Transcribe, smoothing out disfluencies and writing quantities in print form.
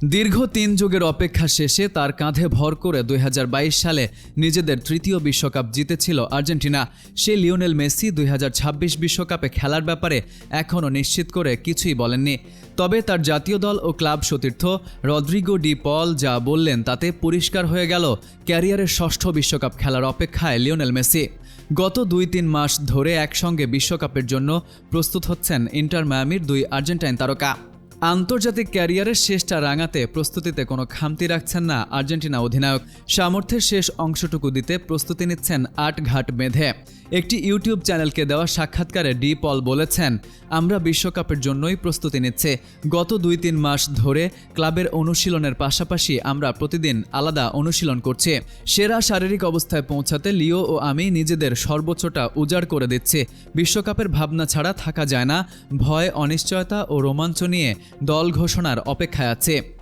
দীর্ঘ ৩ যুগের অপেক্ষা শেষে তার কাঁধে ভর করে ২০২২ সালে নিজেদের তৃতীয় বিশ্বকাপ জিতেছিল আর্জেন্টিনা। সে লিওনেল মেসি ২০২৬ বিশ্বকাপে খেলার ব্যাপারে এখনও নিশ্চিত করে কিছুই বলেননি। তবে তার জাতীয় দল ও ক্লাব সতীর্থ রদ্রিগো ডি পল যা বললেন তাতে পরিষ্কার হয়ে গেল ক্যারিয়ারের ষষ্ঠ বিশ্বকাপ খেলার অপেক্ষায় লিওনেল মেসি। গত ২-৩ মাস ধরে একসঙ্গে বিশ্বকাপের জন্য প্রস্তুত হচ্ছেন ইন্টার মায়ামির দুই আর্জেন্টাইন তারকা। আন্তর্জাতিক ক্যারিয়ারের শেষটা রাঙাতে প্রস্তুতিতে কোনো খামতি রাখছেন না আর্জেন্টিনা অধিনায়ক। সামর্থ্যের শেষ অংশটুকু দিতে প্রস্তুতি নিচ্ছেন আটঘাট বেঁধে। একটি ইউটিউব চ্যানেলকে দেওয়া সাক্ষাৎকারে ডি পল বলেছেন, আমরা বিশ্বকাপের জন্যই প্রস্তুতি নিচ্ছি। গত ২-৩ মাস ধরে ক্লাবের অনুশীলনের পাশাপাশি আমরা প্রতিদিন আলাদা অনুশীলন করছি। সেরা শারীরিক অবস্থায় পৌঁছাতে লিও ও আমি নিজেদের সর্বোচ্চটা উজাড় করে দিচ্ছি। বিশ্বকাপের ভাবনা ছাড়া থাকা যায় না। ভয়, অনিশ্চয়তা ও রোমাঞ্চ নিয়ে দল ঘোষণার অপেক্ষায় আছে।